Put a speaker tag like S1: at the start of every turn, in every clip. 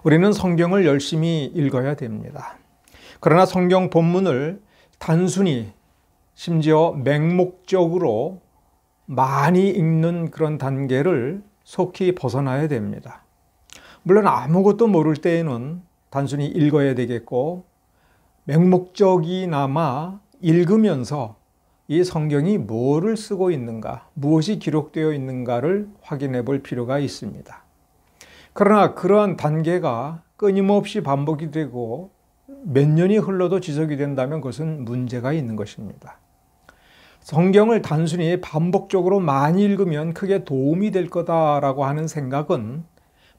S1: 우리는 성경을 열심히 읽어야 됩니다. 그러나 성경 본문을 단순히 심지어 맹목적으로 많이 읽는 그런 단계를 속히 벗어나야 됩니다. 물론 아무것도 모를 때에는 단순히 읽어야 되겠고, 맹목적이나마 읽으면서 이 성경이 뭐를 쓰고 있는가, 무엇이 기록되어 있는가를 확인해 볼 필요가 있습니다. 그러나 그러한 단계가 끊임없이 반복이 되고 몇 년이 흘러도 지속이 된다면 그것은 문제가 있는 것입니다. 성경을 단순히 반복적으로 많이 읽으면 크게 도움이 될 거다라고 하는 생각은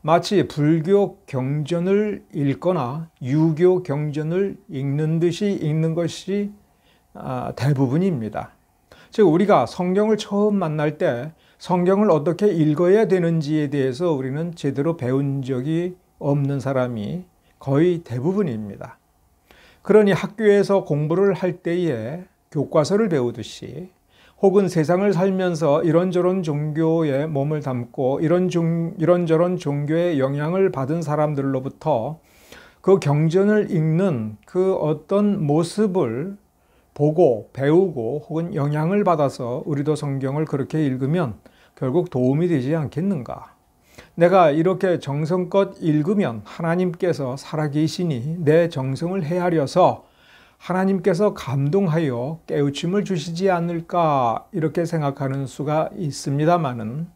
S1: 마치 불교 경전을 읽거나 유교 경전을 읽는 듯이 읽는 것이 대부분입니다. 즉 우리가 성경을 처음 만날 때 성경을 어떻게 읽어야 되는지에 대해서 우리는 제대로 배운 적이 없는 사람이 거의 대부분입니다. 그러니 학교에서 공부를 할 때에 교과서를 배우듯이 혹은 세상을 살면서 이런저런 종교에 몸을 담고 이런저런 종교의 영향을 받은 사람들로부터 그 경전을 읽는 그 어떤 모습을 보고 배우고 혹은 영향을 받아서 우리도 성경을 그렇게 읽으면 결국 도움이 되지 않겠는가? 내가 이렇게 정성껏 읽으면 하나님께서 살아계시니 내 정성을 헤아려서 하나님께서 감동하여 깨우침을 주시지 않을까 이렇게 생각하는 수가 있습니다만은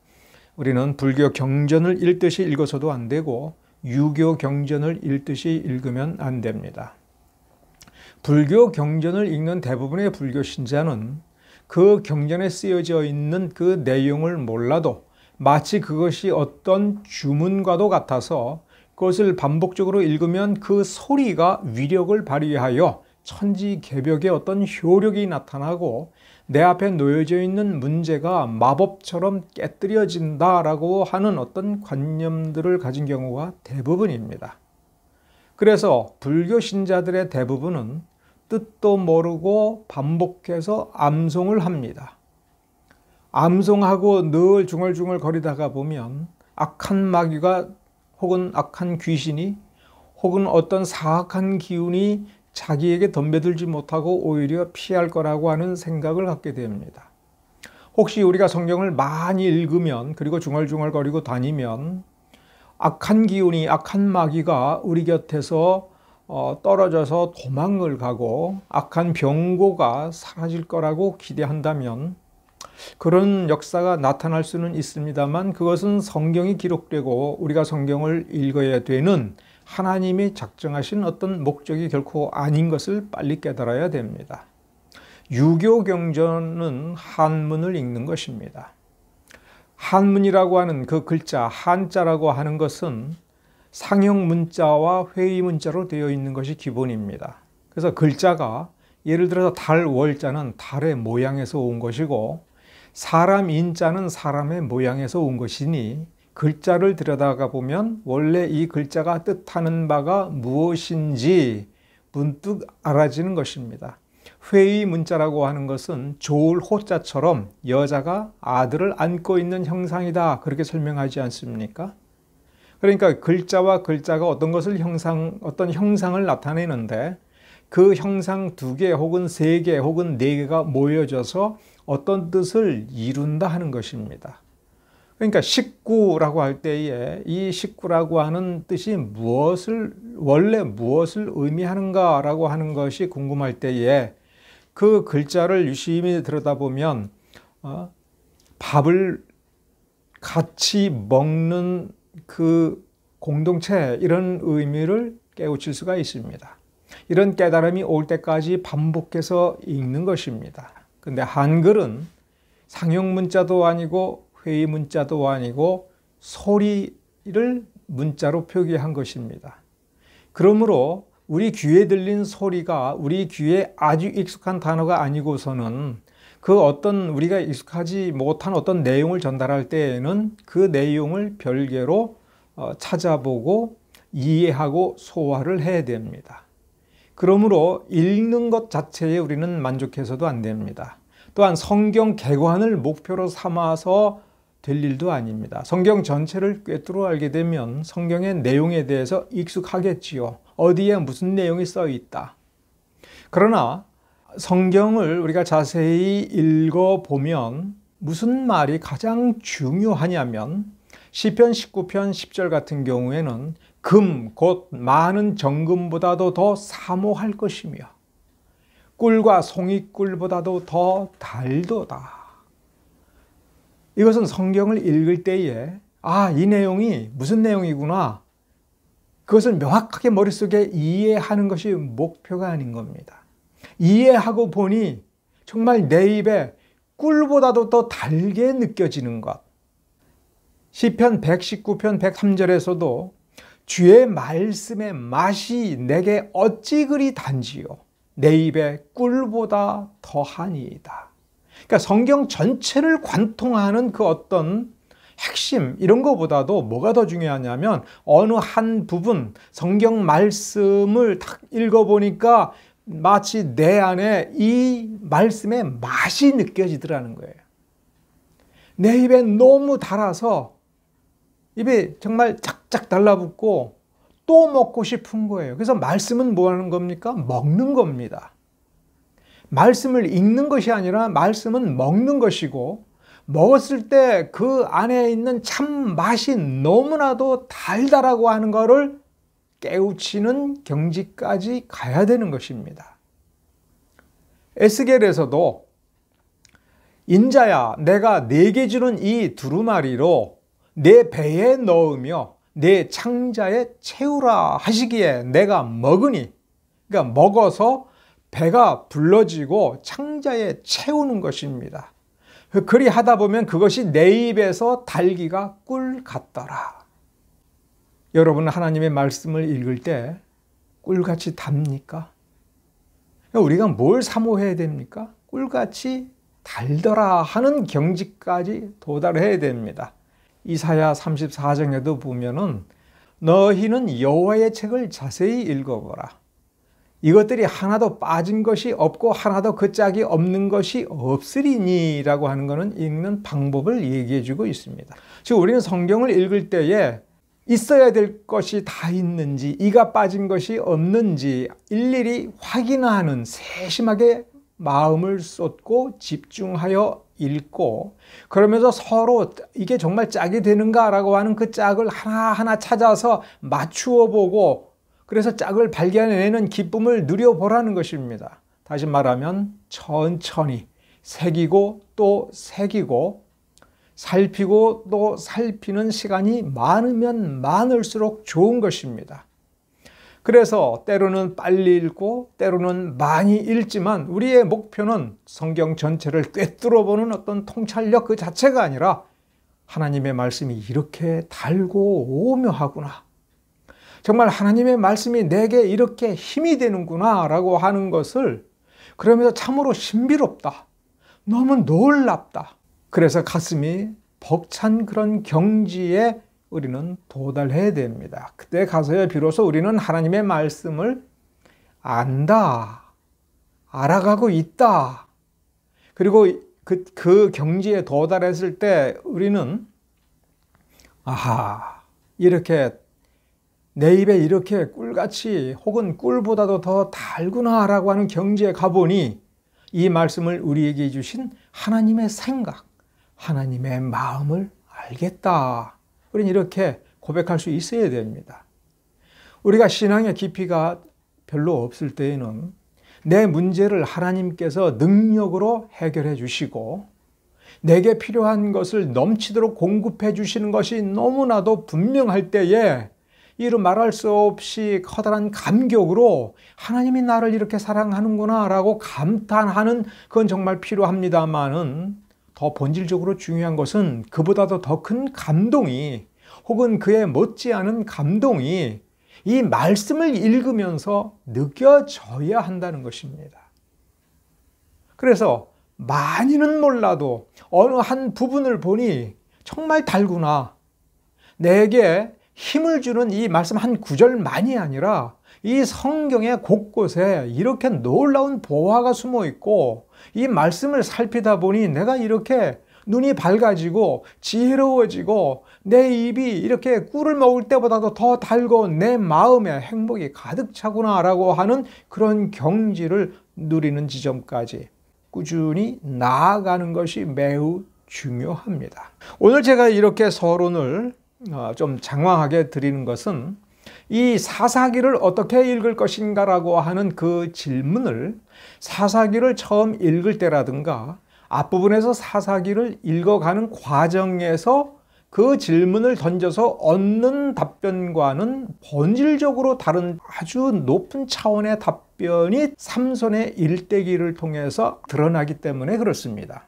S1: 우리는 불교 경전을 읽듯이 읽어서도 안 되고 유교 경전을 읽듯이 읽으면 안 됩니다. 불교 경전을 읽는 대부분의 불교 신자는 그 경전에 쓰여져 있는 그 내용을 몰라도 마치 그것이 어떤 주문과도 같아서 그것을 반복적으로 읽으면 그 소리가 위력을 발휘하여 천지개벽의 어떤 효력이 나타나고 내 앞에 놓여져 있는 문제가 마법처럼 깨뜨려진다라고 하는 어떤 관념들을 가진 경우가 대부분입니다. 그래서 불교 신자들의 대부분은 뜻도 모르고 반복해서 암송을 합니다. 암송하고 늘 중얼중얼 거리다가 보면 악한 마귀가 혹은 악한 귀신이 혹은 어떤 사악한 기운이 자기에게 덤벼들지 못하고 오히려 피할 거라고 하는 생각을 갖게 됩니다. 혹시 우리가 성경을 많이 읽으면 그리고 중얼중얼거리고 다니면 악한 기운이 악한 마귀가 우리 곁에서 떨어져서 도망을 가고 악한 병고가 사라질 거라고 기대한다면 그런 역사가 나타날 수는 있습니다만 그것은 성경이 기록되고 우리가 성경을 읽어야 되는 하나님이 작정하신 어떤 목적이 결코 아닌 것을 빨리 깨달아야 됩니다. 유교 경전은 한문을 읽는 것입니다. 한문이라고 하는 그 글자, 한자라고 하는 것은 상형 문자와 회의 문자로 되어 있는 것이 기본입니다. 그래서 글자가 예를 들어서 달, 월자는 달의 모양에서 온 것이고 사람, 인자는 사람의 모양에서 온 것이니 글자를 들여다가 보면 원래 이 글자가 뜻하는 바가 무엇인지 문득 알아지는 것입니다. 회의 문자라고 하는 것은 조울 호자처럼 여자가 아들을 안고 있는 형상이다 그렇게 설명하지 않습니까? 그러니까 글자와 글자가 어떤 형상을 나타내는데 그 형상 2개 혹은 3개 혹은 4개가 모여져서 어떤 뜻을 이룬다 하는 것입니다. 그러니까 식구라고 할 때에 이 식구라고 하는 뜻이 원래 무엇을 의미하는가라고 하는 것이 궁금할 때에 그 글자를 유심히 들여다보면 밥을 같이 먹는 그 공동체 이런 의미를 깨우칠 수가 있습니다. 이런 깨달음이 올 때까지 반복해서 읽는 것입니다. 근데 한글은 상형 문자도 아니고 회의 문자도 아니고 소리를 문자로 표기한 것입니다. 그러므로 우리 귀에 들린 소리가 우리 귀에 아주 익숙한 단어가 아니고서는 그 어떤 우리가 익숙하지 못한 어떤 내용을 전달할 때에는 그 내용을 별개로 찾아보고 이해하고 소화를 해야 됩니다. 그러므로 읽는 것 자체에 우리는 만족해서도 안 됩니다. 또한 성경 개관을 목표로 삼아서 될 일도 아닙니다. 성경 전체를 꿰뚫어 알게 되면 성경의 내용에 대해서 익숙하겠지요. 어디에 무슨 내용이 써 있다. 그러나 성경을 우리가 자세히 읽어보면 무슨 말이 가장 중요하냐면 시편 19편 10절 같은 경우에는 금, 곧 많은 정금보다도 더 사모할 것이며 꿀과 송이꿀보다도 더 달도다. 이것은 성경을 읽을 때에 이 내용이 무슨 내용이구나. 그것을 명확하게 머릿속에 이해하는 것이 목표가 아닌 겁니다. 이해하고 보니 정말 내 입에 꿀보다도 더 달게 느껴지는 것. 시편 119편 103절에서도 주의 말씀의 맛이 내게 어찌 그리 단지요. 내 입에 꿀보다 더하니이다. 그러니까 성경 전체를 관통하는 그 어떤 핵심 이런 것보다도 뭐가 더 중요하냐면 어느 한 부분 성경 말씀을 딱 읽어보니까 마치 내 안에 이 말씀의 맛이 느껴지더라는 거예요. 내 입에 너무 달아서 입에 정말 짝짝 달라붙고 또 먹고 싶은 거예요. 그래서 말씀은 뭐 하는 겁니까? 먹는 겁니다. 말씀을 읽는 것이 아니라 말씀은 먹는 것이고 먹었을 때 그 안에 있는 참 맛이 너무나도 달다라고 하는 것을 깨우치는 경지까지 가야 되는 것입니다. 에스겔에서도 인자야 내가 네게 주는 이 두루마리로 내 배에 넣으며 내 창자에 채우라 하시기에 내가 먹으니, 그러니까 먹어서 배가 불러지고 창자에 채우는 것입니다. 그리 하다 보면 그것이 내 입에서 달기가 꿀 같더라. 여러분 하나님의 말씀을 읽을 때 꿀같이 답니까? 우리가 뭘 사모해야 됩니까? 꿀같이 달더라 하는 경지까지 도달해야 됩니다. 이사야 34장에도 보면은 너희는 여호와의 책을 자세히 읽어보라. 이것들이 하나도 빠진 것이 없고 하나도 그 짝이 없는 것이 없으리니 라고 하는 것은 읽는 방법을 얘기해 주고 있습니다. 즉 우리는 성경을 읽을 때에 있어야 될 것이 다 있는지 이가 빠진 것이 없는지 일일이 확인하는 세심하게 마음을 쏟고 집중하여 읽고 그러면서 서로 이게 정말 짝이 되는가라고 하는 그 짝을 하나하나 찾아서 맞추어 보고 그래서 짝을 발견해내는 기쁨을 누려보라는 것입니다. 다시 말하면 천천히 새기고 또 새기고 살피고 또 살피는 시간이 많으면 많을수록 좋은 것입니다. 그래서 때로는 빨리 읽고 때로는 많이 읽지만 우리의 목표는 성경 전체를 꿰뚫어보는 어떤 통찰력 그 자체가 아니라 하나님의 말씀이 이렇게 달고 오묘하구나. 정말 하나님의 말씀이 내게 이렇게 힘이 되는구나 라고 하는 것을 그러면서 참으로 신비롭다. 너무 놀랍다. 그래서 가슴이 벅찬 그런 경지에 우리는 도달해야 됩니다. 그때 가서야 비로소 우리는 하나님의 말씀을 안다. 알아가고 있다. 그리고 그 경지에 도달했을 때 우리는 이렇게 내 입에 이렇게 꿀같이 혹은 꿀보다도 더 달구나 라고 하는 경지에 가보니 이 말씀을 우리에게 주신 하나님의 생각, 하나님의 마음을 알겠다. 우리는 이렇게 고백할 수 있어야 됩니다. 우리가 신앙의 깊이가 별로 없을 때에는 내 문제를 하나님께서 능력으로 해결해 주시고 내게 필요한 것을 넘치도록 공급해 주시는 것이 너무나도 분명할 때에 이루 말할 수 없이 커다란 감격으로 하나님이 나를 이렇게 사랑하는구나 라고 감탄하는 그건 정말 필요합니다만은 더 본질적으로 중요한 것은 그보다도 더 큰 감동이 혹은 그에 못지않은 감동이 이 말씀을 읽으면서 느껴져야 한다는 것입니다. 그래서 많이는 몰라도 어느 한 부분을 보니 정말 달구나. 내게 힘을 주는 이 말씀 한 구절만이 아니라 이 성경의 곳곳에 이렇게 놀라운 보화가 숨어 있고 이 말씀을 살피다 보니 내가 이렇게 눈이 밝아지고 지혜로워지고 내 입이 이렇게 꿀을 먹을 때보다도 더 달고 내 마음에 행복이 가득 차구나라고 하는 그런 경지를 누리는 지점까지 꾸준히 나아가는 것이 매우 중요합니다. 오늘 제가 이렇게 서론을 좀 장황하게 드리는 것은 이 사사기를 어떻게 읽을 것인가라고 하는 그 질문을 사사기를 처음 읽을 때라든가 앞부분에서 사사기를 읽어가는 과정에서 그 질문을 던져서 얻는 답변과는 본질적으로 다른 아주 높은 차원의 답변이 삼손의 일대기를 통해서 드러나기 때문에 그렇습니다.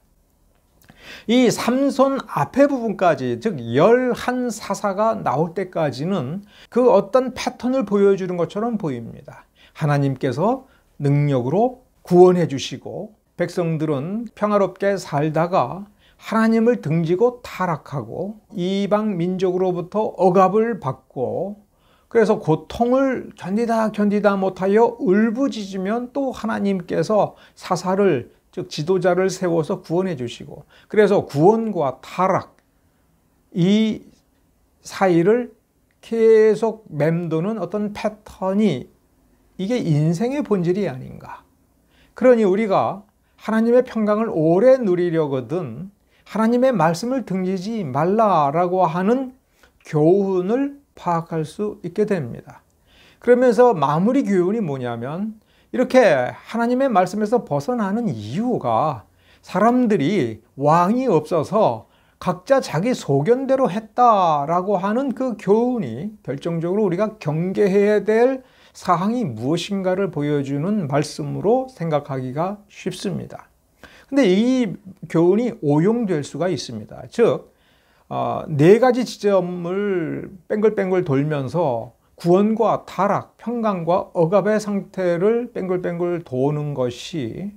S1: 이 삼손 앞에 부분까지, 즉 11사사가 나올 때까지는 그 어떤 패턴을 보여주는 것처럼 보입니다. 하나님께서 능력으로 구원해 주시고 백성들은 평화롭게 살다가 하나님을 등지고 타락하고 이방 민족으로부터 억압을 받고 그래서 고통을 견디다 못하여 울부짖으면 또 하나님께서 사사를 즉 지도자를 세워서 구원해 주시고 그래서 구원과 타락 이 사이를 계속 맴도는 어떤 패턴이 이게 인생의 본질이 아닌가. 그러니 우리가 하나님의 평강을 오래 누리려거든 하나님의 말씀을 등지지 말라라고 하는 교훈을 파악할 수 있게 됩니다. 그러면서 마무리 교훈이 뭐냐면 이렇게 하나님의 말씀에서 벗어나는 이유가 사람들이 왕이 없어서 각자 자기 소견대로 했다라고 하는 그 교훈이 결정적으로 우리가 경계해야 될 사항이 무엇인가를 보여주는 말씀으로 생각하기가 쉽습니다. 근데 이 교훈이 오용될 수가 있습니다. 즉, 네 가지 지점을 뱅글뱅글 돌면서 구원과 타락, 평강과 억압의 상태를 뱅글뱅글 도는 것이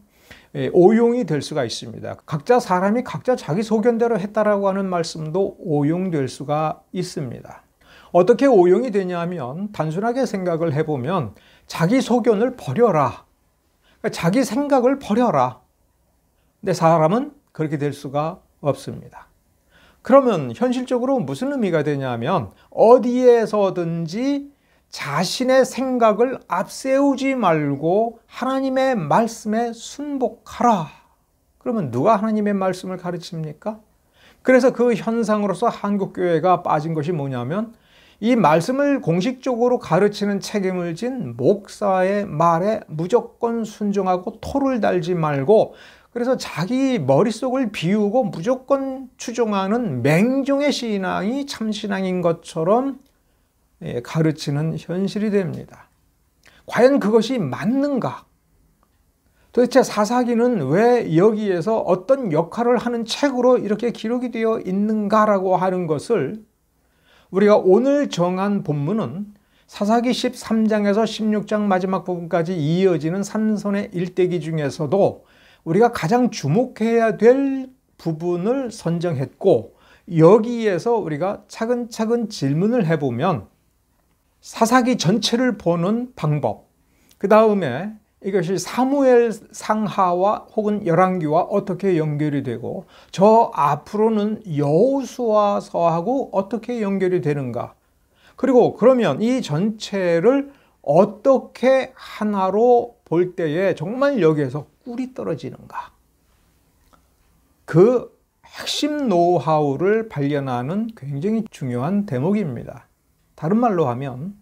S1: 오용이 될 수가 있습니다. 각자 사람이 각자 자기 소견대로 했다라고 하는 말씀도 오용될 수가 있습니다. 어떻게 오용이 되냐면 단순하게 생각을 해보면 자기 소견을 버려라. 자기 생각을 버려라. 근데 사람은 그렇게 될 수가 없습니다. 그러면 현실적으로 무슨 의미가 되냐면 어디에서든지 자신의 생각을 앞세우지 말고 하나님의 말씀에 순복하라. 그러면 누가 하나님의 말씀을 가르칩니까? 그래서 그 현상으로서 한국교회가 빠진 것이 뭐냐면 이 말씀을 공식적으로 가르치는 책임을 진 목사의 말에 무조건 순종하고 토를 달지 말고 그래서 자기 머릿속을 비우고 무조건 추종하는 맹종의 신앙이 참신앙인 것처럼 가르치는 현실이 됩니다. 과연 그것이 맞는가? 도대체 사사기는 왜 여기에서 어떤 역할을 하는 책으로 이렇게 기록이 되어 있는가라고 하는 것을 우리가 오늘 정한 본문은 사사기 13장에서 16장 마지막 부분까지 이어지는 삼손의 일대기 중에서도 우리가 가장 주목해야 될 부분을 선정했고 여기에서 우리가 차근차근 질문을 해보면 사사기 전체를 보는 방법, 그 다음에 이것이 사무엘 상하와 혹은 열왕기와 어떻게 연결이 되고 저 앞으로는 여호수아서하고 어떻게 연결이 되는가, 그리고 그러면 이 전체를 어떻게 하나로 볼 때에 정말 여기에서 꿀이 떨어지는가, 그 핵심 노하우를 발견하는 굉장히 중요한 대목입니다. 다른 말로 하면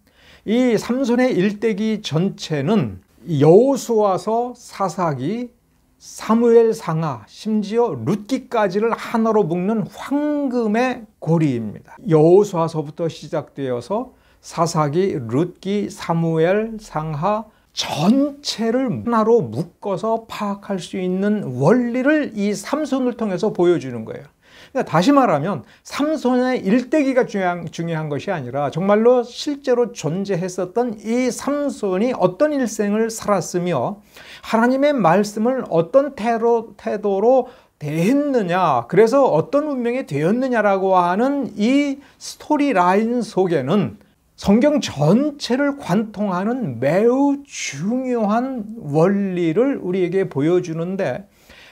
S1: 이 삼손의 일대기 전체는 여호수아서, 사사기, 사무엘 상하, 심지어 룻기까지를 하나로 묶는 황금의 고리입니다. 여호수아서부터 시작되어서 사사기, 룻기, 사무엘, 상하 전체를 하나로 묶어서 파악할 수 있는 원리를 이 삼손을 통해서 보여주는 거예요. 그러니까 다시 말하면 삼손의 일대기가 중요한 것이 아니라 정말로 실제로 존재했었던 이 삼손이 어떤 일생을 살았으며 하나님의 말씀을 어떤 태도로 대했느냐, 그래서 어떤 운명이 되었느냐라고 하는 이 스토리라인 속에는 성경 전체를 관통하는 매우 중요한 원리를 우리에게 보여주는데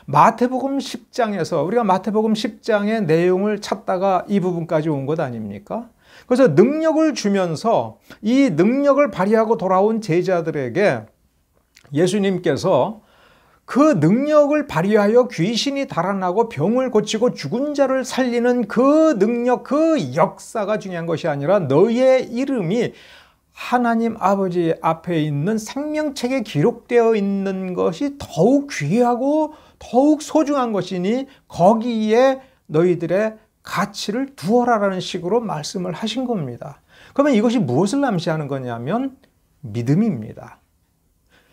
S1: 마태복음 10장에서 우리가 마태복음 10장의 내용을 찾다가 이 부분까지 온 것 아닙니까? 그래서 능력을 주면서 이 능력을 발휘하고 돌아온 제자들에게 예수님께서 그 능력을 발휘하여 귀신이 달아나고 병을 고치고 죽은 자를 살리는 그 능력, 그 역사가 중요한 것이 아니라 너희의 이름이 하나님 아버지 앞에 있는 생명책에 기록되어 있는 것이 더욱 귀하고 더욱 소중한 것이니 거기에 너희들의 가치를 두어라라는 식으로 말씀을 하신 겁니다. 그러면 이것이 무엇을 암시하는 거냐면 믿음입니다.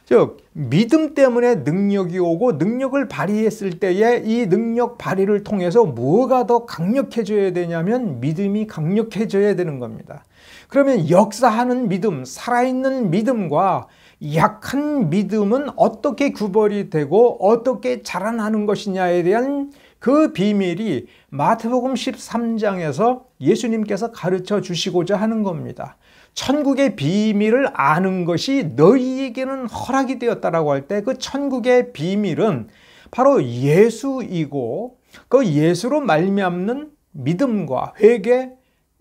S1: 즉 믿음 때문에 능력이 오고 능력을 발휘했을 때에 이 능력 발휘를 통해서 뭐가 더 강력해져야 되냐면 믿음이 강력해져야 되는 겁니다. 그러면 역사하는 믿음, 살아있는 믿음과 약한 믿음은 어떻게 구별이 되고 어떻게 자라나는 것이냐에 대한 그 비밀이 마태복음 13장에서 예수님께서 가르쳐 주시고자 하는 겁니다. 천국의 비밀을 아는 것이 너희에게는 허락이 되었다라고 할 때 그 천국의 비밀은 바로 예수이고 그 예수로 말미암는 믿음과 회개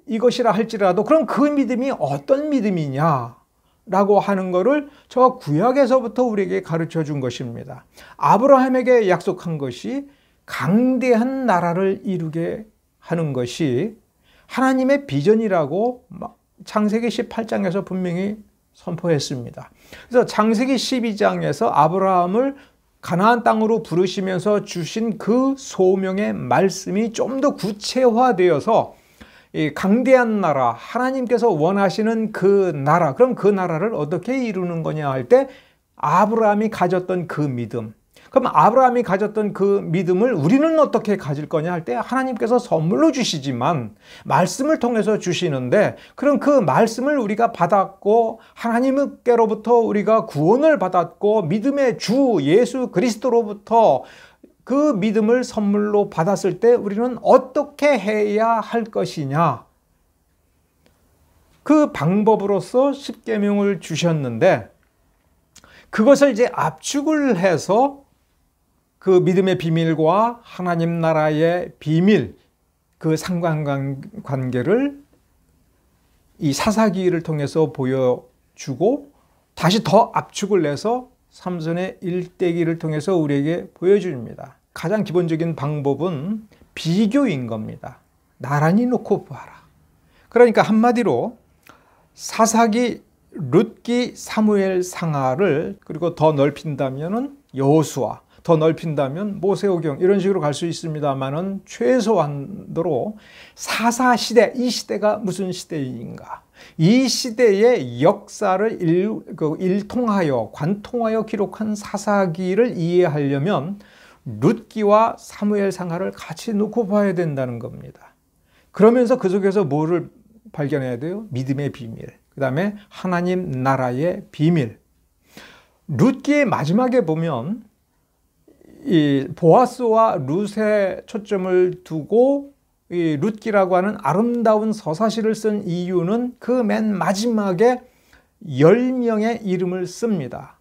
S1: 이것이라 할지라도 그럼 그 믿음이 어떤 믿음이냐라고 하는 것을 저 구약에서부터 우리에게 가르쳐 준 것입니다. 아브라함에게 약속한 것이 강대한 나라를 이루게 하는 것이 하나님의 비전이라고 창세기 18장에서 분명히 선포했습니다. 그래서 창세기 12장에서 아브라함을 가나안 땅으로 부르시면서 주신 그 소명의 말씀이 좀 더 구체화되어서 이 강대한 나라, 하나님께서 원하시는 그 나라, 그럼 그 나라를 어떻게 이루는 거냐 할 때 아브라함이 가졌던 그 믿음, 그럼 아브라함이 가졌던 그 믿음을 우리는 어떻게 가질 거냐 할 때 하나님께서 선물로 주시지만 말씀을 통해서 주시는데 그럼 그 말씀을 우리가 받았고 하나님께로부터 우리가 구원을 받았고 믿음의 주 예수 그리스도로부터 그 믿음을 선물로 받았을 때 우리는 어떻게 해야 할 것이냐, 그 방법으로서 십계명을 주셨는데 그것을 이제 압축을 해서 그 믿음의 비밀과 하나님 나라의 비밀, 그 상관관계를 이 사사기를 통해서 보여주고 다시 더 압축을 해서 삼손의 일대기를 통해서 우리에게 보여줍니다. 가장 기본적인 방법은 비교인 겁니다. 나란히 놓고 봐라. 그러니까 한마디로 사사기, 룻기, 사무엘 상하를 그리고 더 넓힌다면은 여호수아, 더 넓힌다면 모세오경 이런 식으로 갈 수 있습니다만은 최소한도로 사사시대, 이 시대가 무슨 시대인가? 이 시대의 역사를 일통하여 관통하여 기록한 사사기를 이해하려면 룻기와 사무엘 상하를 같이 놓고 봐야 된다는 겁니다. 그러면서 그 속에서 뭐를 발견해야 돼요? 믿음의 비밀, 그 다음에 하나님 나라의 비밀. 룻기의 마지막에 보면 이 보아스와 룻에 초점을 두고 이 룻기라고 하는 아름다운 서사시를 쓴 이유는 그 맨 마지막에 10명의 이름을 씁니다.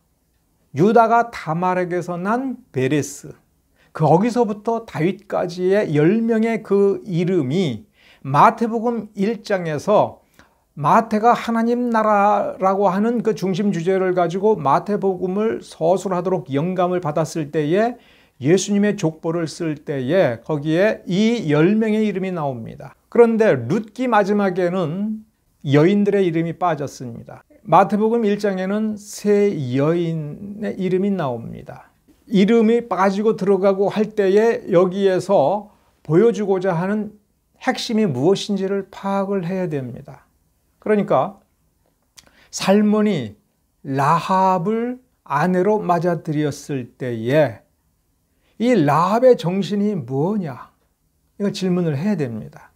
S1: 유다가 다말에게서 난 베레스, 거기서부터 다윗까지의 10명의 그 이름이 마태복음 1장에서 마태가 하나님 나라라고 하는 그 중심 주제를 가지고 마태복음을 서술하도록 영감을 받았을 때에 예수님의 족보를 쓸 때에 거기에 이 10명의 이름이 나옵니다. 그런데 룻기 마지막에는 여인들의 이름이 빠졌습니다. 마태복음 1장에는 세 여인의 이름이 나옵니다. 이름이 빠지고 들어가고 할 때에 여기에서 보여주고자 하는 핵심이 무엇인지를 파악을 해야 됩니다. 그러니까 살몬이 라합을 아내로 맞아들였을 때에 이 라합의 정신이 뭐냐? 이거 질문을 해야 됩니다.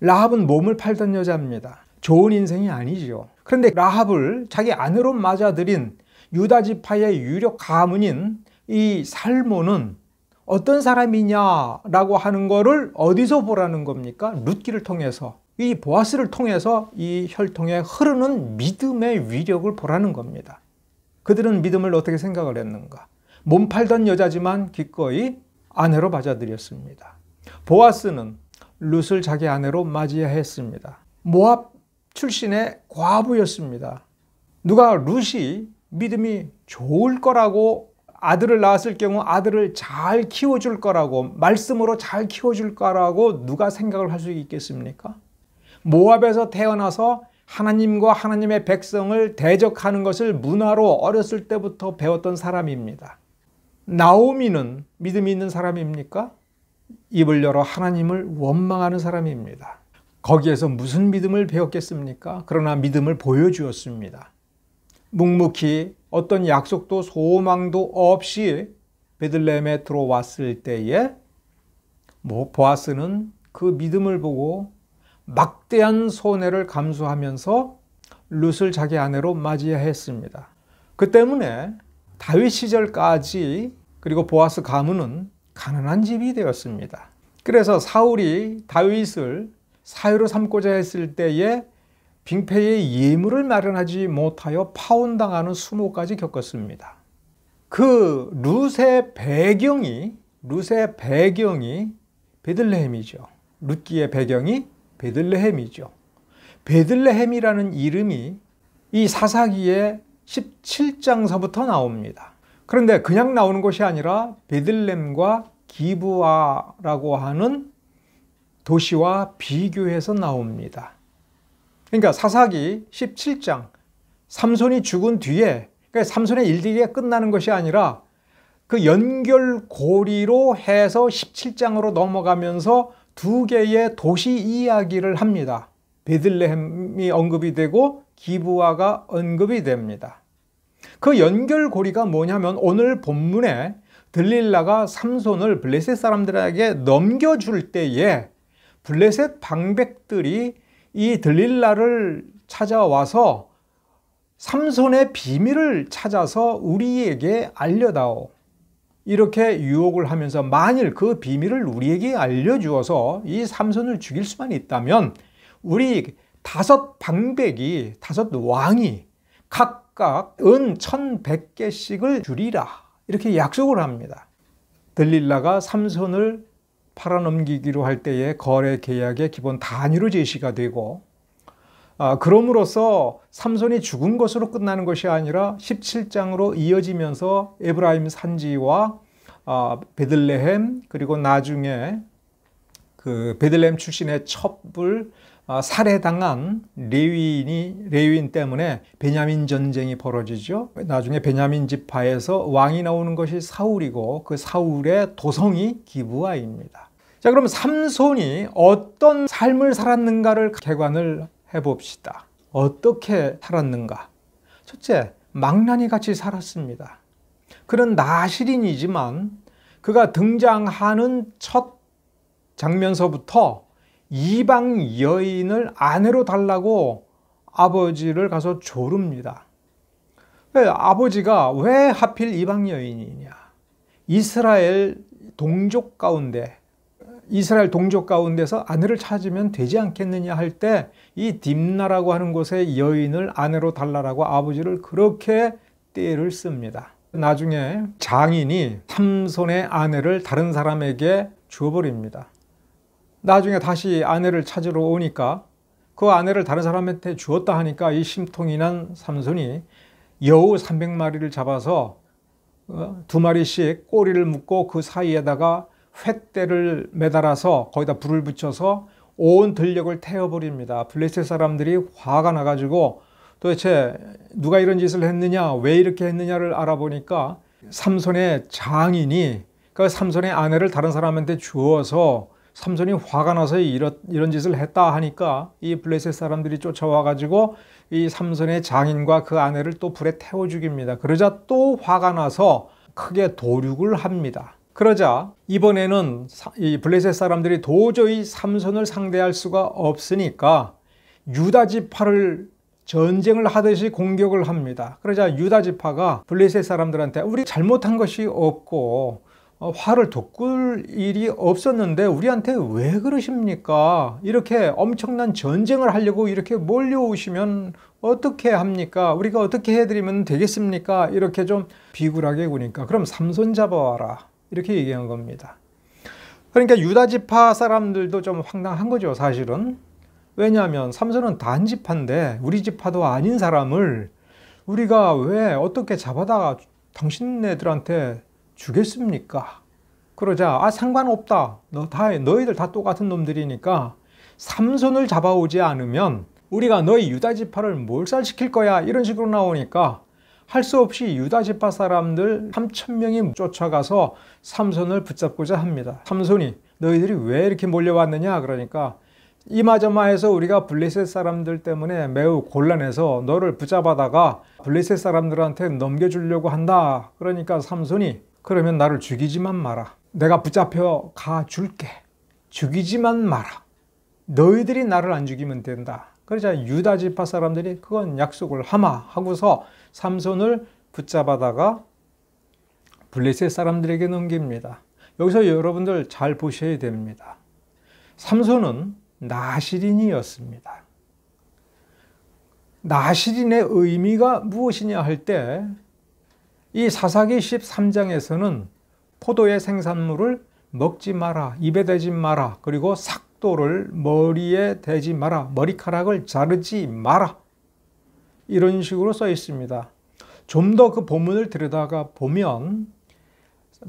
S1: 라합은 몸을 팔던 여자입니다. 좋은 인생이 아니죠. 그런데 라합을 자기 아내로 맞아들인 유다 지파의 유력 가문인 이 살몬은 어떤 사람이냐라고 하는 거를 어디서 보라는 겁니까? 룻기를 통해서, 이 보아스를 통해서 이 혈통에 흐르는 믿음의 위력을 보라는 겁니다. 그들은 믿음을 어떻게 생각을 했는가? 몸 팔던 여자지만 기꺼이 아내로 받아들였습니다. 보아스는 룻을 자기 아내로 맞이했습니다. 모압 출신의 과부였습니다. 누가 룻이 믿음이 좋을 거라고, 아들을 낳았을 경우 아들을 잘 키워줄 거라고, 말씀으로 잘 키워줄 거라고 누가 생각을 할 수 있겠습니까? 모압에서 태어나서 하나님과 하나님의 백성을 대적하는 것을 문화로 어렸을 때부터 배웠던 사람입니다. 나오미는 믿음이 있는 사람입니까? 입을 열어 하나님을 원망하는 사람입니다. 거기에서 무슨 믿음을 배웠겠습니까? 그러나 믿음을 보여주었습니다. 묵묵히 어떤 약속도 소망도 없이 베들레헴에 들어왔을 때에 보아스는 그 믿음을 보고 막대한 손해를 감수하면서 룻을 자기 아내로 맞이했습니다. 그 때문에 다윗 시절까지, 그리고 보아스 가문은 가난한 집이 되었습니다. 그래서 사울이 다윗을 사유로 삼고자 했을 때에 빙패의 예물을 마련하지 못하여 파혼당하는 수모까지 겪었습니다. 그 룻의 배경이 베들레헴이죠. 룻기의 배경이 베들레헴이죠. 베들레헴이라는 이름이 이 사사기의 17장서부터 나옵니다. 그런데 그냥 나오는 것이 아니라 베들레헴과 기브아라고 하는 도시와 비교해서 나옵니다. 그러니까 사사기 17장, 삼손이 죽은 뒤에, 그러니까 삼손의 일들이 끝나는 것이 아니라 그 연결고리로 해서 17장으로 넘어가면서 두 개의 도시 이야기를 합니다. 베들레헴이 언급이 되고 기브아가 언급이 됩니다. 그 연결고리가 뭐냐면 오늘 본문에 들릴라가 삼손을 블레셋 사람들에게 넘겨줄 때에 블레셋 방백들이 이 들릴라를 찾아와서 삼손의 비밀을 찾아서 우리에게 알려다오, 이렇게 유혹을 하면서 만일 그 비밀을 우리에게 알려주어서 이 삼손을 죽일 수만 있다면 우리 5방백이, 5왕이 각각 은 1100개씩을 주리라, 이렇게 약속을 합니다. 들릴라가 삼손을 팔아넘기기로 할 때의 거래 계약의 기본 단위로 제시가 되고, 그럼으로써 삼손이 죽은 것으로 끝나는 것이 아니라 17장으로 이어지면서 에브라임 산지와 베들레헴, 그리고 나중에 그 베들레헴 출신의 첩을 살해당한 레위인 때문에 베냐민 전쟁이 벌어지죠. 나중에 베냐민 지파에서 왕이 나오는 것이 사울이고 그 사울의 도성이 기브아입니다. 자, 그럼 삼손이 어떤 삶을 살았는가를 개관을 해봅시다. 어떻게 살았는가? 첫째, 망나니 같이 살았습니다. 그는 나실인이지만 그가 등장하는 첫 장면서부터 이방 여인을 아내로 달라고 아버지를 가서 조릅니다. 아버지가 왜 하필 이방 여인이냐? 이스라엘 동족 가운데서 아내를 찾으면 되지 않겠느냐 할 때 이 딥나라고 하는 곳의 여인을 아내로 달라고 아버지를 그렇게 떼를 씁니다. 나중에 장인이 삼손의 아내를 다른 사람에게 주어버립니다. 나중에 다시 아내를 찾으러 오니까 그 아내를 다른 사람한테 주었다 하니까 이 심통이 난 삼손이 여우 300마리를 잡아서 2마리씩 꼬리를 묶고 그 사이에다가 횃대를 매달아서 거기다 불을 붙여서 온 들녘을 태워버립니다. 블레셋 사람들이 화가 나가지고 도대체 누가 이런 짓을 했느냐, 왜 이렇게 했느냐를 알아보니까 삼손의 장인이 그 삼손의 아내를 다른 사람한테 주어서 삼손이 화가 나서 이런 짓을 했다 하니까 이 블레셋 사람들이 쫓아와가지고 이 삼손의 장인과 그 아내를 또 불에 태워 죽입니다. 그러자 또 화가 나서 크게 도륙을 합니다. 그러자 이번에는 이 블레셋 사람들이 도저히 삼손을 상대할 수가 없으니까 유다 지파를 전쟁을 하듯이 공격을 합니다. 그러자 유다 지파가 블레셋 사람들한테 우리 잘못한 것이 없고 화를 돋굴 일이 없었는데 우리한테 왜 그러십니까? 이렇게 엄청난 전쟁을 하려고 이렇게 몰려오시면 어떻게 합니까? 우리가 어떻게 해드리면 되겠습니까? 이렇게 좀 비굴하게 구니까 그럼 삼손 잡아와라 이렇게 얘기한 겁니다. 그러니까 유다 지파 사람들도 좀 황당한 거죠, 사실은. 왜냐하면 삼손은 단 지파인데 우리 지파도 아닌 사람을 우리가 왜 어떻게 잡아다가 당신네들한테 주겠습니까? 그러자 상관없다. 너희들 다 똑같은 놈들이니까 삼손을 잡아오지 않으면 우리가 너희 유다 지파를 몰살시킬 거야. 이런 식으로 나오니까 할 수 없이 유다 지파 사람들 3,000명이 쫓아가서 삼손을 붙잡고자 합니다. 삼손이 너희들이 왜 이렇게 몰려왔느냐? 그러니까 이마저마해서 우리가 블레셋 사람들 때문에 매우 곤란해서 너를 붙잡아다가 블레셋 사람들한테 넘겨주려고 한다. 그러니까 삼손이 그러면 나를 죽이지만 마라. 내가 붙잡혀 가 줄게. 죽이지만 마라. 너희들이 나를 안 죽이면 된다. 그러자 유다 지파 사람들이 그건 약속을 하마 하고서 삼손을 붙잡아다가 블레셋 사람들에게 넘깁니다. 여기서 여러분들 잘 보셔야 됩니다. 삼손은 나실인이었습니다. 나실인의 의미가 무엇이냐 할 때 이 사사기 13장에서는 포도의 생산물을 먹지 마라, 입에 대지 마라, 그리고 삭도를 머리에 대지 마라, 머리카락을 자르지 마라 이런 식으로 써 있습니다. 좀 더 그 본문을 들여다가 보면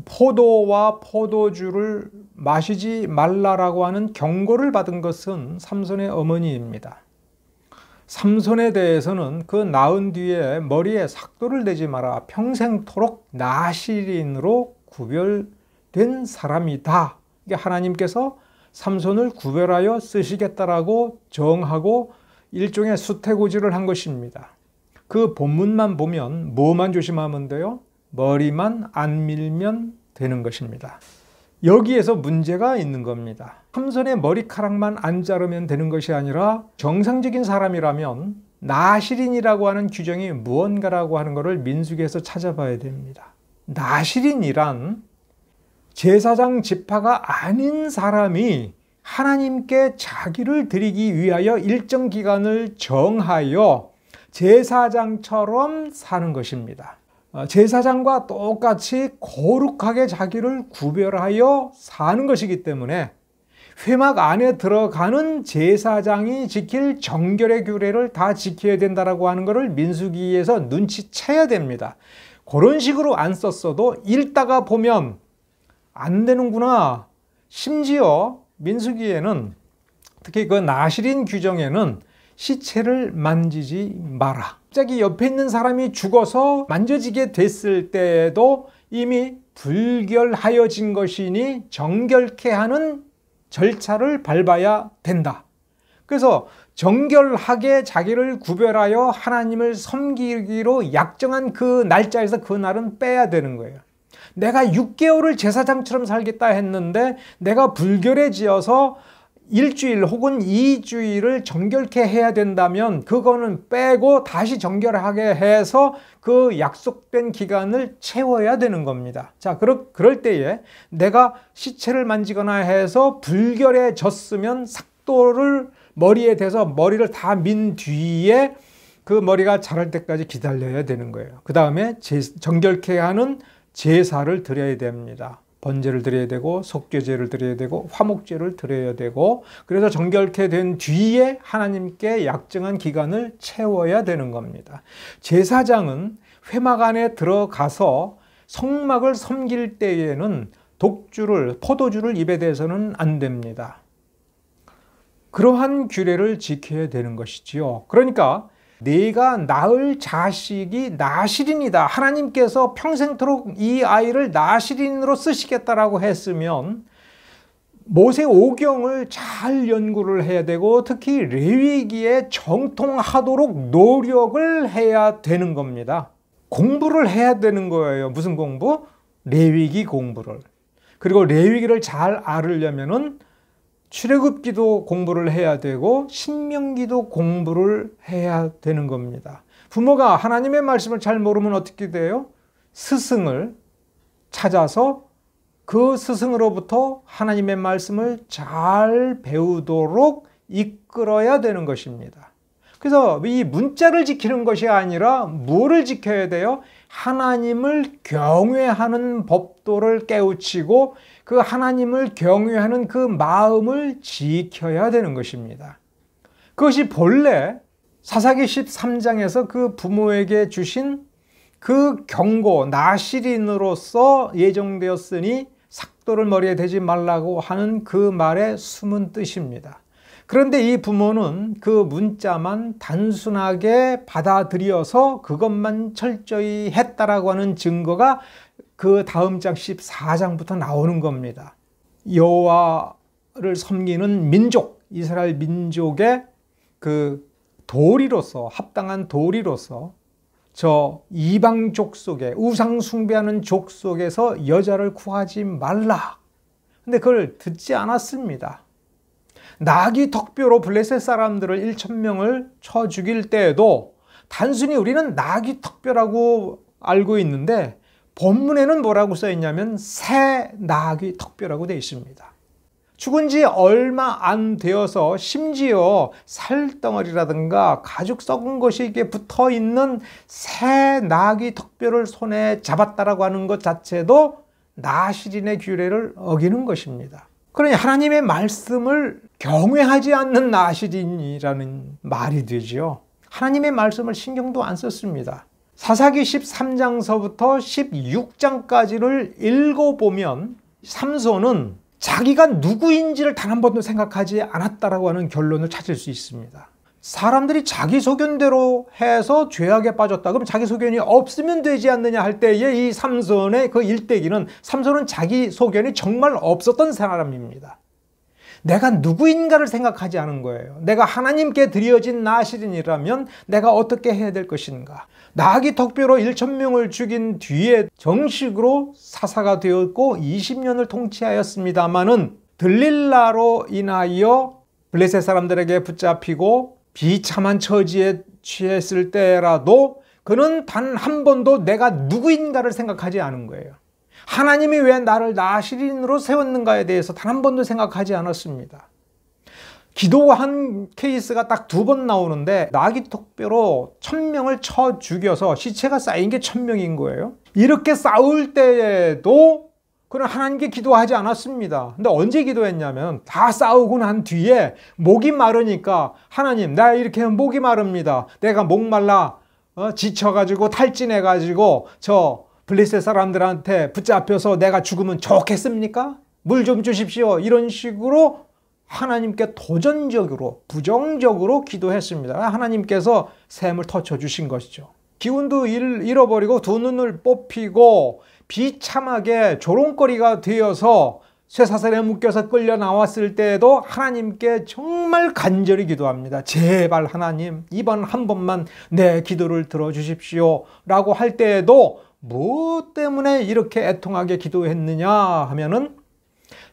S1: 포도와 포도주를 마시지 말라라고 하는 경고를 받은 것은 삼손의 어머니입니다. 삼손에 대해서는 그 낳은 뒤에 머리에 삭도를 대지 마라. 평생토록 나실인으로 구별된 사람이다. 이게 하나님께서 삼손을 구별하여 쓰시겠다라고 정하고 일종의 수태고지를 한 것입니다. 그 본문만 보면 뭐만 조심하면 돼요? 머리만 안 밀면 되는 것입니다. 여기에서 문제가 있는 겁니다. 삼손의 머리카락만 안 자르면 되는 것이 아니라 정상적인 사람이라면 나실인이라고 하는 규정이 무언가라고 하는 것을 민수기에서 찾아봐야 됩니다. 나실인이란 제사장 지파가 아닌 사람이 하나님께 자기를 드리기 위하여 일정 기간을 정하여 제사장처럼 사는 것입니다. 제사장과 똑같이 거룩하게 자기를 구별하여 사는 것이기 때문에 회막 안에 들어가는 제사장이 지킬 정결의 규례를 다 지켜야 된다고 하는 것을 민수기에서 눈치채야 됩니다. 그런 식으로 안 썼어도 읽다가 보면 안 되는구나. 심지어 민수기에는 특히 그 나실인 규정에는 시체를 만지지 마라. 갑자기 옆에 있는 사람이 죽어서 만져지게 됐을 때에도 이미 불결하여진 것이니 정결케 하는 절차를 밟아야 된다. 그래서 정결하게 자기를 구별하여 하나님을 섬기기로 약정한 그 날짜에서 그 날은 빼야 되는 거예요. 내가 6개월을 제사장처럼 살겠다 했는데 내가 불결해지어서 일주일 혹은 2주일을 정결케 해야 된다면 그거는 빼고 다시 정결하게 해서 그 약속된 기간을 채워야 되는 겁니다. 자, 그럴 때에 내가 시체를 만지거나 해서 불결해졌으면 삭도를 머리에 대서 머리를 다 민 뒤에 그 머리가 자랄 때까지 기다려야 되는 거예요. 그 다음에 정결케 하는 제사를 드려야 됩니다. 번제를 드려야 되고 속죄제를 드려야 되고 화목제를 드려야 되고 그래서 정결케 된 뒤에 하나님께 약정한 기간을 채워야 되는 겁니다. 제사장은 회막 안에 들어가서 성막을 섬길 때에는 포도주를 입에 대서는 안 됩니다. 그러한 규례를 지켜야 되는 것이지요. 그러니까 내가 낳을 자식이 나실인이다. 하나님께서 평생토록 이 아이를 나실인으로 쓰시겠다라고 했으면 모세오경을 잘 연구를 해야 되고 특히 레위기에 정통하도록 노력을 해야 되는 겁니다. 공부를 해야 되는 거예요. 무슨 공부? 레위기 공부를. 그리고 레위기를 잘 알으려면은 출애굽기도 공부를 해야 되고 신명기도 공부를 해야 되는 겁니다. 부모가 하나님의 말씀을 잘 모르면 어떻게 돼요? 스승을 찾아서 그 스승으로부터 하나님의 말씀을 잘 배우도록 이끌어야 되는 것입니다. 그래서 이 문자를 지키는 것이 아니라 뭐를 지켜야 돼요? 하나님을 경외하는 법도를 깨우치고 그 하나님을 경외하는 그 마음을 지켜야 되는 것입니다. 그것이 본래 사사기 13장에서 그 부모에게 주신 그 경고, 나실인으로서 예정되었으니 삭도를 머리에 대지 말라고 하는 그 말의 숨은 뜻입니다. 그런데 이 부모는 그 문자만 단순하게 받아들여서 그것만 철저히 했다라고 하는 증거가 그 다음 장 14장부터 나오는 겁니다. 여호와를 섬기는 민족, 이스라엘 민족의 그 도리로서, 합당한 도리로서 저 이방 족속에, 우상 숭배하는 족속에서 여자를 구하지 말라. 근데 그걸 듣지 않았습니다. 나귀 턱뼈로 블레셋 사람들을 1,000명을 쳐 죽일 때에도 단순히 우리는 나귀 턱뼈라고 알고 있는데 본문에는 뭐라고 써 있냐면 새 나귀 턱뼈라고 되어 있습니다. 죽은 지 얼마 안 되어서 심지어 살덩어리라든가 가죽 썩은 것이 이게 붙어 있는 새 나귀 턱뼈를 손에 잡았다라고 하는 것 자체도 나실인의 규례를 어기는 것입니다. 그러니 하나님의 말씀을 경외하지 않는 나실인이라는 말이 되죠. 하나님의 말씀을 신경도 안 썼습니다. 사사기 13장서부터 16장까지를 읽어보면 삼손은 자기가 누구인지를 단 한 번도 생각하지 않았다라고 하는 결론을 찾을 수 있습니다. 사람들이 자기 소견대로 해서 죄악에 빠졌다. 그럼 자기 소견이 없으면 되지 않느냐 할 때에 이 삼손의 그 일대기는 삼손은 자기 소견이 정말 없었던 사람입니다. 내가 누구인가를 생각하지 않은 거예요. 내가 하나님께 드려진 나실인이라면 내가 어떻게 해야 될 것인가. 나귀 턱뼈로 1,000명을 죽인 뒤에 정식으로 사사가 되었고 20년을 통치하였습니다마는 들릴라로 인하여 블레셋 사람들에게 붙잡히고 비참한 처지에 취했을 때라도 그는 단 한 번도 내가 누구인가를 생각하지 않은 거예요. 하나님이 왜 나를 나실인으로 세웠는가에 대해서 단 한 번도 생각하지 않았습니다. 기도한 케이스가 딱 2번 나오는데 나귀 턱뼈로 1,000명을 쳐 죽여서 시체가 쌓인 게 1,000명인 거예요. 이렇게 싸울 때에도 그는 하나님께 기도하지 않았습니다. 근데 언제 기도했냐면 다 싸우고 난 뒤에 목이 마르니까 하나님, 나 이렇게 목이 마릅니다. 내가 목말라 지쳐가지고 탈진해가지고 저 블레셋 사람들한테 붙잡혀서 내가 죽으면 좋겠습니까? 물 좀 주십시오. 이런 식으로 하나님께 도전적으로 부정적으로 기도했습니다. 하나님께서 샘을 터쳐주신 것이죠. 기운도 잃어버리고 두 눈을 뽑히고 비참하게 조롱거리가 되어서 쇠사슬에 묶여서 끌려 나왔을 때에도 하나님께 정말 간절히 기도합니다. 제발 하나님 이번 한 번만 내 기도를 들어주십시오 라고 할 때에도 뭐 때문에 이렇게 애통하게 기도했느냐 하면은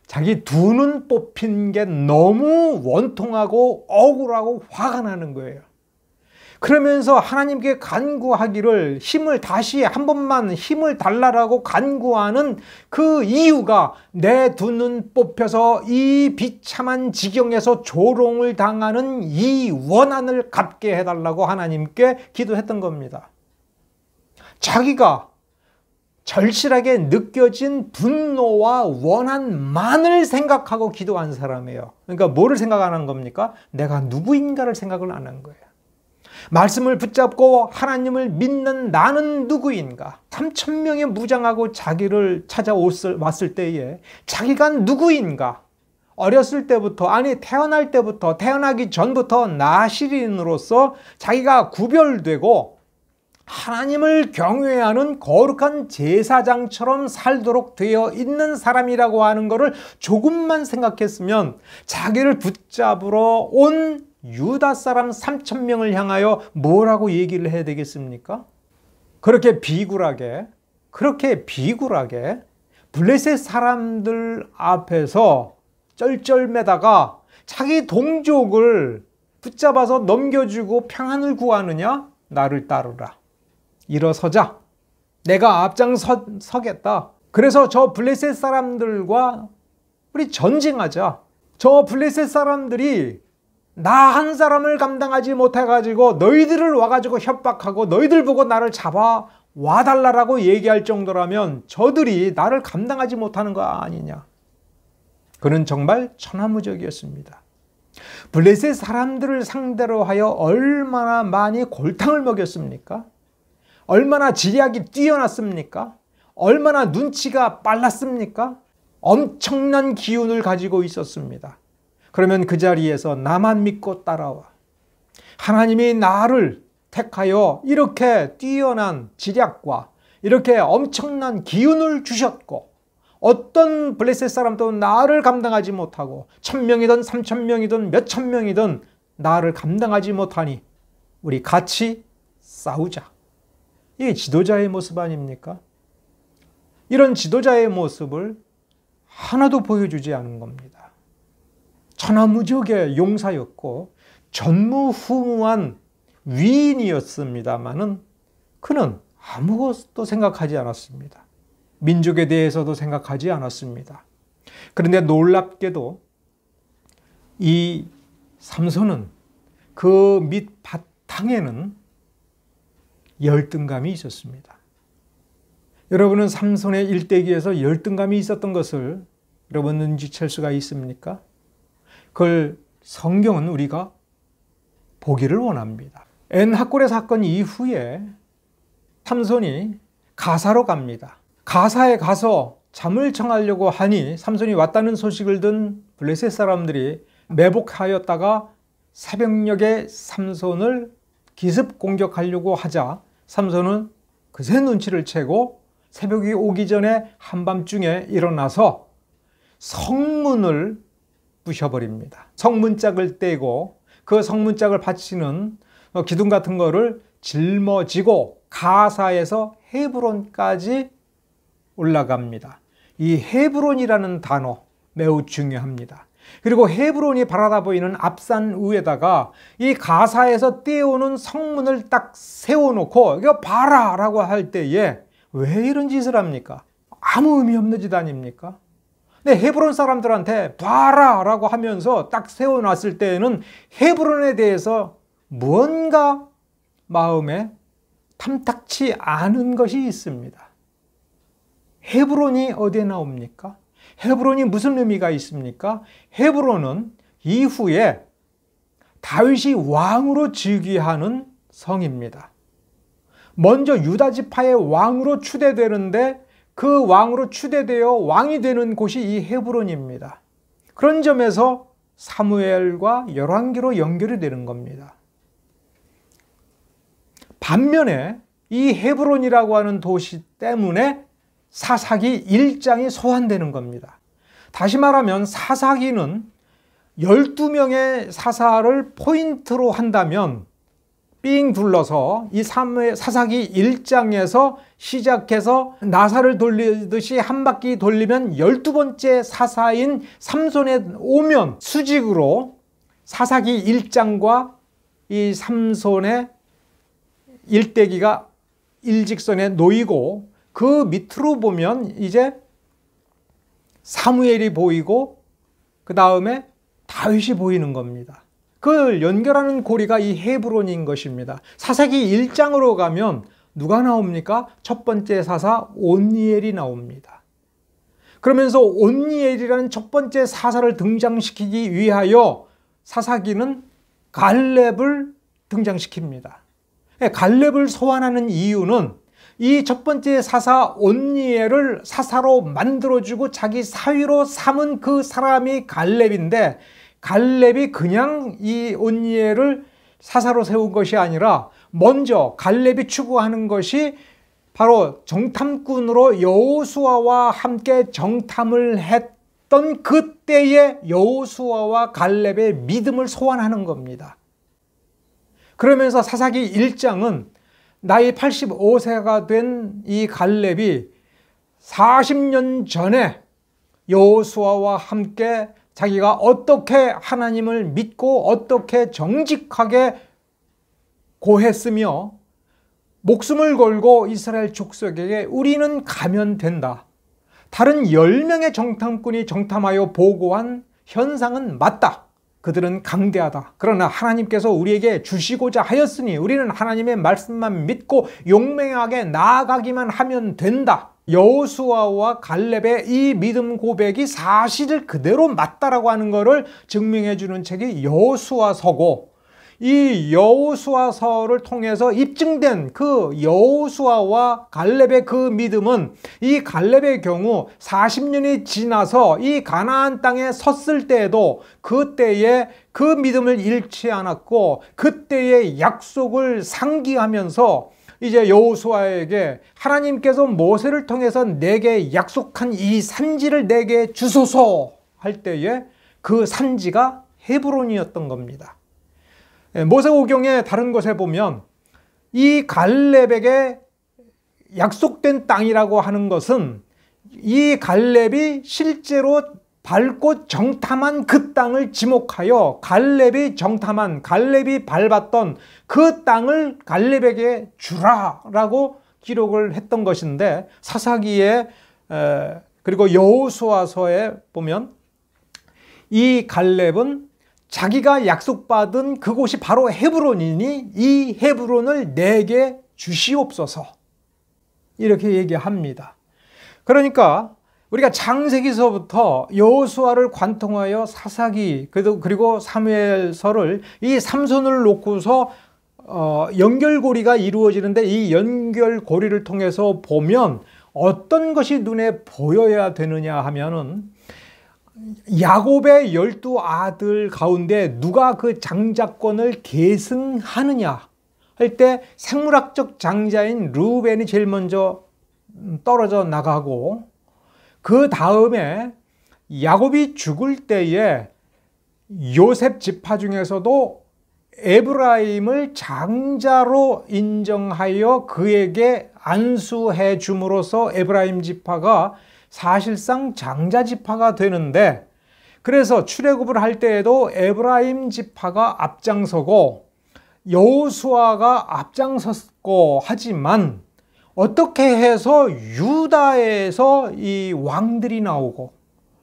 S1: 자기 두 눈 뽑힌 게 너무 원통하고 억울하고 화가 나는 거예요. 그러면서 하나님께 간구하기를 다시 한 번만 힘을 달라라고 간구하는 그 이유가 내 두 눈 뽑혀서 이 비참한 지경에서 조롱을 당하는 이 원한을 갚게 해달라고 하나님께 기도했던 겁니다. 자기가 절실하게 느껴진 분노와 원한만을 생각하고 기도한 사람이에요. 그러니까 뭐를 생각 안 한 겁니까? 내가 누구인가를 생각을 안 한 거예요. 말씀을 붙잡고 하나님을 믿는 나는 누구인가? 3,000명이 무장하고 자기를 찾아왔을 때에 자기가 누구인가? 어렸을 때부터, 태어날 때부터, 태어나기 전부터 나실인으로서 자기가 구별되고 하나님을 경외하는 거룩한 제사장처럼 살도록 되어 있는 사람이라고 하는 것을 조금만 생각했으면 자기를 붙잡으러 온 유다 사람 3,000명을 향하여 뭐라고 얘기를 해야 되겠습니까? 그렇게 비굴하게 블레셋 사람들 앞에서 쩔쩔매다가 자기 동족을 붙잡아서 넘겨주고 평안을 구하느냐? 나를 따르라. 일어서자. 내가 앞장서겠다. 그래서 저 블레셋 사람들과 우리 전쟁하자. 저 블레셋 사람들이 나 한 사람을 감당하지 못해가지고 너희들을 와가지고 협박하고 너희들 보고 나를 잡아 와달라고 얘기할 정도라면 저들이 나를 감당하지 못하는 거 아니냐. 그는 정말 천하무적이었습니다. 블레셋 사람들을 상대로 하여 얼마나 많이 골탕을 먹였습니까? 얼마나 지략이 뛰어났습니까? 얼마나 눈치가 빨랐습니까? 엄청난 기운을 가지고 있었습니다. 그러면 그 자리에서 나만 믿고 따라와. 하나님이 나를 택하여 이렇게 뛰어난 지략과 이렇게 엄청난 기운을 주셨고 어떤 블레셋 사람도 나를 감당하지 못하고 1000명이든 3000명이든 몇천 명이든 나를 감당하지 못하니 우리 같이 싸우자. 이게 지도자의 모습 아닙니까? 이런 지도자의 모습을 하나도 보여주지 않은 겁니다. 천하무적의 용사였고 전무후무한 위인이었습니다마는 그는 아무것도 생각하지 않았습니다. 민족에 대해서도 생각하지 않았습니다. 그런데 놀랍게도 이 삼손은 그 밑바탕에는 열등감이 있었습니다. 여러분은 삼손의 일대기에서 열등감이 있었던 것을 여러분 눈치챌 수가 있습니까? 그걸 성경은 우리가 보기를 원합니다. 엔하골의 사건 이후에 삼손이 가사로 갑니다. 가사에 가서 잠을 청하려고 하니 삼손이 왔다는 소식을 든 블레셋 사람들이 매복하였다가 새벽녘에 삼손을 기습 공격하려고 하자 삼손은 그새 눈치를 채고 새벽이 오기 전에 한밤중에 일어나서 성문을 부셔버립니다. 성문짝을 떼고 그 성문짝을 받치는 기둥 같은 거를 짊어지고 가사에서 헤브론까지 올라갑니다. 이 헤브론이라는 단어 매우 중요합니다. 그리고 헤브론이 바라다 보이는 앞산 위에다가 이 가사에서 떼어오는 성문을 딱 세워놓고 이거 봐라 라고 할 때에 왜 이런 짓을 합니까? 아무 의미 없는 짓 아닙니까? 근데 헤브론 사람들한테 봐라 라고 하면서 딱 세워놨을 때에는 헤브론에 대해서 무언가 마음에 탐탁치 않은 것이 있습니다. 헤브론이 어디에 나옵니까? 헤브론이 무슨 의미가 있습니까? 헤브론은 이후에 다윗이 왕으로 즉위하는 성입니다. 먼저 유다 지파의 왕으로 추대되는데 그 왕으로 추대되어 왕이 되는 곳이 이 헤브론입니다. 그런 점에서 사무엘과 열왕기로 연결이 되는 겁니다. 반면에 이 헤브론이라고 하는 도시 때문에 사사기 1장이 소환되는 겁니다. 다시 말하면 사사기는 12명의 사사를 포인트로 한다면 삥 둘러서 이 사사기 1장에서 시작해서 나사를 돌리듯이 한 바퀴 돌리면 12번째 사사인 삼손에 오면 수직으로 사사기 1장과 이 삼손의 일대기가 일직선에 놓이고 그 밑으로 보면 이제 사무엘이 보이고 그 다음에 다윗이 보이는 겁니다. 그걸 연결하는 고리가 이 헤브론인 것입니다. 사사기 1장으로 가면 누가 나옵니까? 첫 번째 사사 온니엘이 나옵니다. 그러면서 온니엘이라는 첫 번째 사사를 등장시키기 위하여 사사기는 갈렙을 등장시킵니다. 갈렙을 소환하는 이유는 이 첫 번째 사사 온니엘을 사사로 만들어주고 자기 사위로 삼은 그 사람이 갈렙인데 갈렙이 그냥 이 온니엘을 사사로 세운 것이 아니라 먼저 갈렙이 추구하는 것이 바로 정탐꾼으로 여호수아와 함께 정탐을 했던 그때의 여호수아와 갈렙의 믿음을 소환하는 겁니다. 그러면서 사사기 1장은 나이 85세가 된 이 갈렙이 40년 전에 여호수아와 함께 자기가 어떻게 하나님을 믿고 어떻게 정직하게 고했으며 목숨을 걸고 이스라엘 족속에게 우리는 가면 된다. 다른 10명의 정탐꾼이 정탐하여 보고한 현상은 맞다. 그들은 강대하다. 그러나 하나님께서 우리에게 주시고자 하였으니 우리는 하나님의 말씀만 믿고 용맹하게 나아가기만 하면 된다. 여호수아와 갈렙의 이 믿음 고백이 사실을 그대로 맞다라고 하는 것을 증명해 주는 책이 여호수아서고, 이 여호수아서를 통해서 입증된 그 여호수아와 갈렙의 그 믿음은 이 갈렙의 경우 40년이 지나서 이 가나안 땅에 섰을 때에도 그때에 그 믿음을 잃지 않았고 그때의 약속을 상기하면서 이제 여호수아에게 하나님께서 모세를 통해서 내게 약속한 이 산지를 내게 주소서 할 때에 그 산지가 헤브론이었던 겁니다. 모세오경의 다른 곳에 보면 이 갈렙에게 약속된 땅이라고 하는 것은 이 갈렙이 실제로 밟고 정탐한 그 땅을 지목하여 갈렙이 밟았던 그 땅을 갈렙에게 주라라고 기록을 했던 것인데, 사사기에 그리고 여호수아서에 보면 이 갈렙은 자기가 약속받은 그곳이 바로 헤브론이니 이 헤브론을 내게 주시옵소서 이렇게 얘기합니다. 그러니까 우리가 창세기서부터 여호수아를 관통하여 사사기 그리고 사무엘서를 이 삼손을 놓고서 연결고리가 이루어지는데, 이 연결고리를 통해서 보면 어떤 것이 눈에 보여야 되느냐 하면은 야곱의 12아들 가운데 누가 그 장자권을 계승하느냐 할 때 생물학적 장자인 르우벤이 제일 먼저 떨어져 나가고, 그 다음에 야곱이 죽을 때에 요셉 지파 중에서도 에브라임을 장자로 인정하여 그에게 안수해 줌으로써 에브라임 지파가 사실상 장자 지파가 되는데, 그래서 출애굽을 할 때에도 에브라임 지파가 앞장서고 여호수아가 앞장섰고 하지만 어떻게 해서 유다에서 이 왕들이 나오고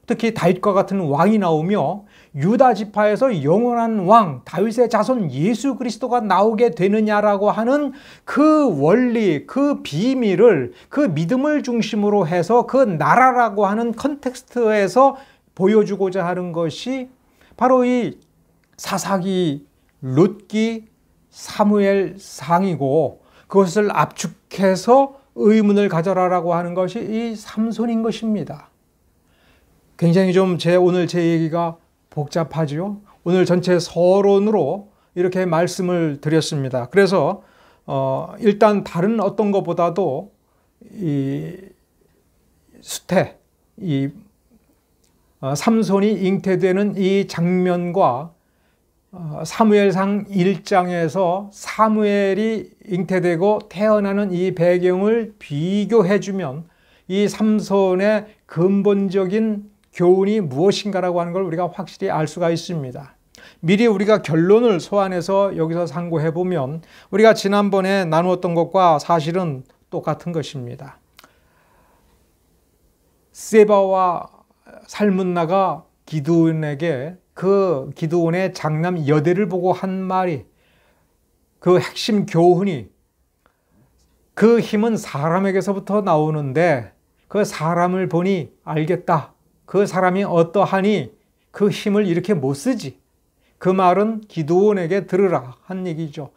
S1: 특히 다윗과 같은 왕이 나오며 유다 지파에서 영원한 왕 다윗의 자손 예수 그리스도가 나오게 되느냐라고 하는 그 원리, 그 비밀을, 그 믿음을 중심으로 해서 그 나라라고 하는 컨텍스트에서 보여주고자 하는 것이 바로 이 사사기, 룻기, 사무엘상이고, 그것을 압축해서 의문을 가져라라고 하는 것이 이 삼손인 것입니다. 굉장히 좀 오늘 제 얘기가 복잡하지요. 오늘 전체 서론으로 이렇게 말씀을 드렸습니다. 그래서 일단 다른 어떤 것보다도 이 수태, 이 삼손이 잉태되는 이 장면과 사무엘상 1장에서 사무엘이 잉태되고 태어나는 이 배경을 비교해주면 이 삼손의 근본적인 교훈이 무엇인가라고 하는 걸 우리가 확실히 알 수가 있습니다. 미리 우리가 결론을 소환해서 여기서 상고해 보면 우리가 지난번에 나누었던 것과 사실은 똑같은 것입니다. 세바와 살문나가 기드온에게 그 기드온의 장남 여대를 보고 한 말이, 그 핵심 교훈이, 그 힘은 사람에게서부터 나오는데 그 사람을 보니 알겠다. 그 사람이 어떠하니 그 힘을 이렇게 못 쓰지. 그 말은 기드온에게 들으라 한 얘기죠.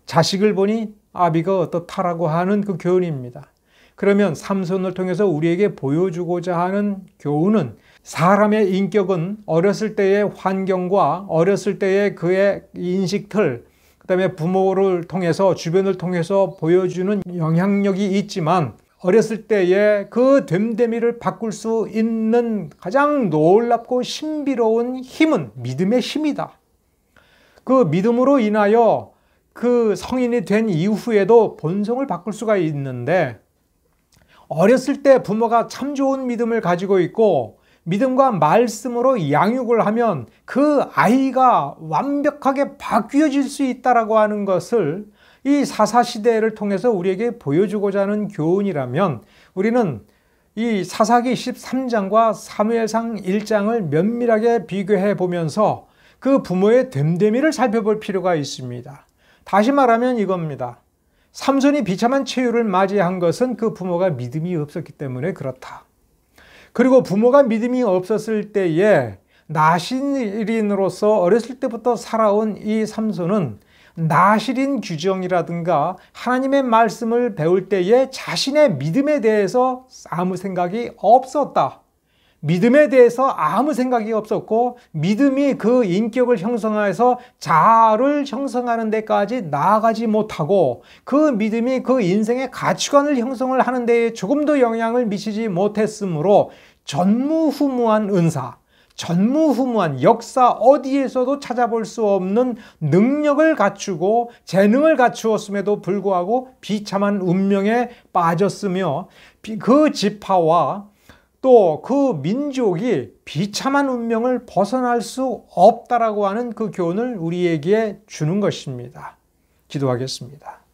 S1: 자식을 보니 아비가 어떻다라고 하는 그 교훈입니다. 그러면 삼손을 통해서 우리에게 보여주고자 하는 교훈은, 사람의 인격은 어렸을 때의 환경과 어렸을 때의 그의 인식틀, 그 다음에 부모를 통해서, 주변을 통해서 보여주는 영향력이 있지만 어렸을 때의 그 됨됨이를 바꿀 수 있는 가장 놀랍고 신비로운 힘은 믿음의 힘이다. 그 믿음으로 인하여 그 성인이 된 이후에도 본성을 바꿀 수가 있는데, 어렸을 때 부모가 참 좋은 믿음을 가지고 있고 믿음과 말씀으로 양육을 하면 그 아이가 완벽하게 바뀌어질 수 있다라고 하는 것을 이 사사시대를 통해서 우리에게 보여주고자 하는 교훈이라면, 우리는 이 사사기 13장과 사무엘상 1장을 면밀하게 비교해 보면서 그 부모의 됨됨이를 살펴볼 필요가 있습니다. 다시 말하면 이겁니다. 삼손이 비참한 최후를 맞이한 것은 그 부모가 믿음이 없었기 때문에 그렇다. 그리고 부모가 믿음이 없었을 때에 나실인으로서 어렸을 때부터 살아온 이 삼손은 나실인 규정이라든가 하나님의 말씀을 배울 때에 자신의 믿음에 대해서 아무 생각이 없었다. 믿음에 대해서 아무 생각이 없었고 믿음이 그 인격을 형성해서 자아를 형성하는 데까지 나아가지 못하고 그 믿음이 그 인생의 가치관을 형성을 하는 데에 조금도 영향을 미치지 못했으므로 전무후무한 은사, 전무후무한 역사 어디에서도 찾아볼 수 없는 능력을 갖추고 재능을 갖추었음에도 불구하고 비참한 운명에 빠졌으며 그 지파와 또 그 민족이 비참한 운명을 벗어날 수 없다라고 하는 그 교훈을 우리에게 주는 것입니다. 기도하겠습니다.